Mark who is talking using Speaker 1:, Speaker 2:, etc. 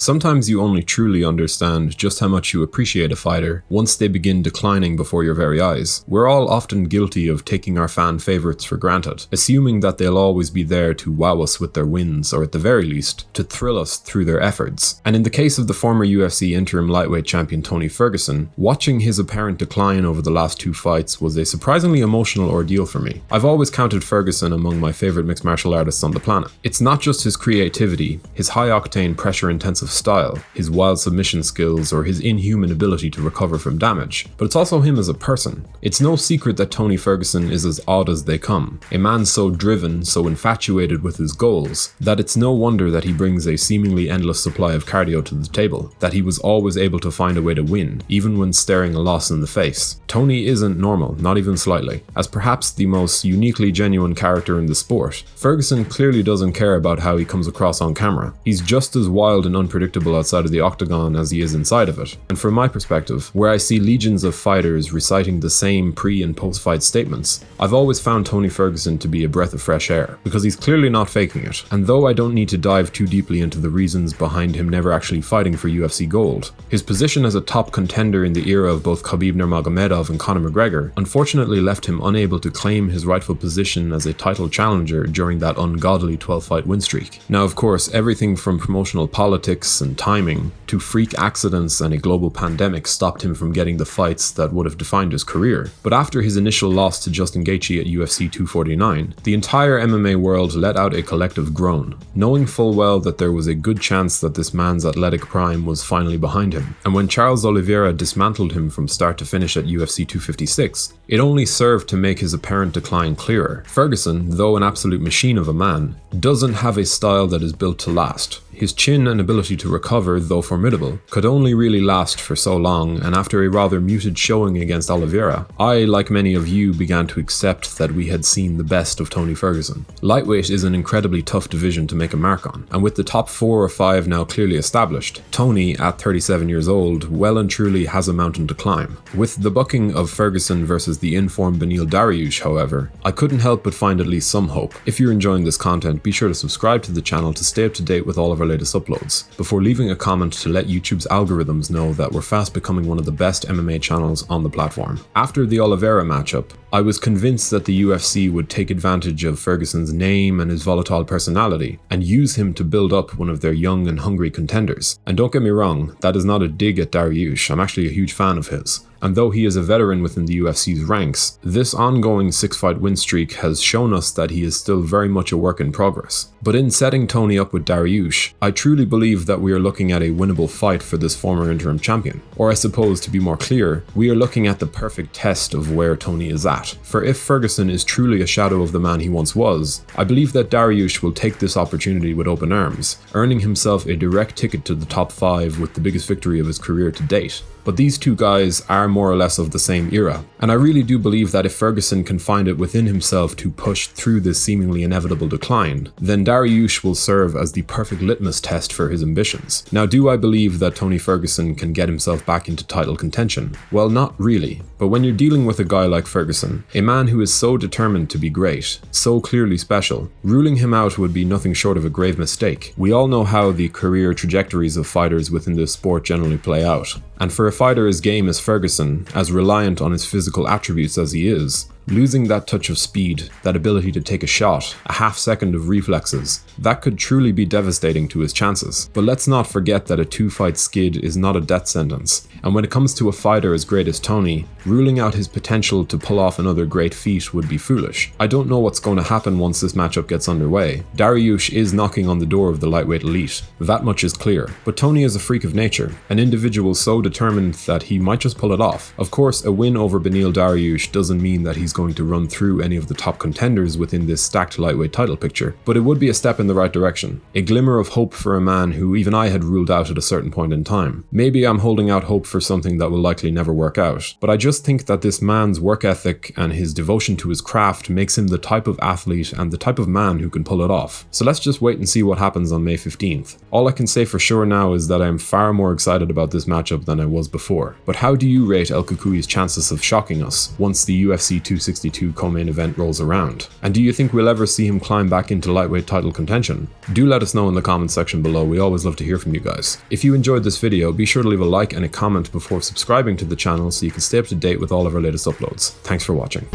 Speaker 1: Sometimes you only truly understand just how much you appreciate a fighter once they begin declining before your very eyes. We're all often guilty of taking our fan favorites for granted, assuming that they'll always be there to wow us with their wins, or at the very least, to thrill us through their efforts. And in the case of the former UFC interim lightweight champion Tony Ferguson, watching his apparent decline over the last two fights was a surprisingly emotional ordeal for me. I've always counted Ferguson among my favorite mixed martial artists on the planet. It's not just his creativity, his high-octane pressure-intensive style, his wild submission skills, or his inhuman ability to recover from damage, but it's also him as a person. It's no secret that Tony Ferguson is as odd as they come, a man so driven, so infatuated with his goals, that it's no wonder that he brings a seemingly endless supply of cardio to the table, that he was always able to find a way to win, even when staring a loss in the face. Tony isn't normal, not even slightly. As perhaps the most uniquely genuine character in the sport, Ferguson clearly doesn't care about how he comes across on camera. He's just as wild and unpredictable outside of the octagon as he is inside of it. And from my perspective, where I see legions of fighters reciting the same pre- and post-fight statements, I've always found Tony Ferguson to be a breath of fresh air, because he's clearly not faking it. And though I don't need to dive too deeply into the reasons behind him never actually fighting for UFC gold, his position as a top contender in the era of both Khabib Nurmagomedov and Conor McGregor unfortunately left him unable to claim his rightful position as a title challenger during that ungodly 12-fight win streak. Now, of course, everything from promotional politics and timing to freak accidents and a global pandemic stopped him from getting the fights that would have defined his career. But after his initial loss to Justin Gaethje at UFC 249, the entire MMA world let out a collective groan, knowing full well that there was a good chance that this man's athletic prime was finally behind him. And when Charles Oliveira dismantled him from start to finish at UFC 256, it only served to make his apparent decline clearer. Ferguson, though an absolute machine of a man, doesn't have a style that is built to last. His chin and ability to recover, though formidable, could only really last for so long, and after a rather muted showing against Oliveira, I, like many of you, began to accept that we had seen the best of Tony Ferguson. Lightweight is an incredibly tough division to make a mark on, and with the top 4 or 5 now clearly established, Tony, at 37 years old, well and truly has a mountain to climb. With the bucking of Ferguson versus the informed Beneil Dariush, however, I couldn't help but find at least some hope. If you're enjoying this content, be sure to subscribe to the channel to stay up to date with all of our latest uploads, before leaving a comment to let YouTube's algorithms know that we're fast becoming one of the best MMA channels on the platform. After the Oliveira matchup, I was convinced that the UFC would take advantage of Ferguson's name and his volatile personality and use him to build up one of their young and hungry contenders. And don't get me wrong, that is not a dig at Dariush. I'm actually a huge fan of his. And though he is a veteran within the UFC's ranks, this ongoing 6-fight win streak has shown us that he is still very much a work in progress. But in setting Tony up with Dariush, I truly believe that we are looking at a winnable fight for this former interim champion. Or I suppose, to be more clear, we are looking at the perfect test of where Tony is at. For if Ferguson is truly a shadow of the man he once was, I believe that Dariush will take this opportunity with open arms, earning himself a direct ticket to the top 5 with the biggest victory of his career to date. But these two guys are more or less of the same era, and I really do believe that if Ferguson can find it within himself to push through this seemingly inevitable decline, then Dariush will serve as the perfect litmus test for his ambitions. Now, do I believe that Tony Ferguson can get himself back into title contention? Well, not really, but when you're dealing with a guy like Ferguson, a man who is so determined to be great, so clearly special, ruling him out would be nothing short of a grave mistake. We all know how the career trajectories of fighters within this sport generally play out, and for a fighter as game as Ferguson, as reliant on his physical attributes as he is, losing that touch of speed, that ability to take a shot, a half second of reflexes, that could truly be devastating to his chances. But let's not forget that a 2-fight skid is not a death sentence, and when it comes to a fighter as great as Tony, ruling out his potential to pull off another great feat would be foolish. I don't know what's going to happen once this matchup gets underway. Dariush is knocking on the door of the lightweight elite, that much is clear, but Tony is a freak of nature, an individual so determined that he might just pull it off. Of course, a win over Beneil Dariush doesn't mean that he's going to run through any of the top contenders within this stacked lightweight title picture, but it would be a step in the right direction, a glimmer of hope for a man who even I had ruled out at a certain point in time. Maybe I'm holding out hope for something that will likely never work out, but I just think that this man's work ethic and his devotion to his craft makes him the type of athlete and the type of man who can pull it off. So let's just wait and see what happens on May 15th. All I can say for sure now is that I am far more excited about this matchup than I was before. But how do you rate El Cucuy's chances of shocking us once the UFC 2 262 co-main event rolls around? And do you think we'll ever see him climb back into lightweight title contention? Do let us know in the comments section below, we always love to hear from you guys. If you enjoyed this video, be sure to leave a like and a comment before subscribing to the channel so you can stay up to date with all of our latest uploads. Thanks for watching.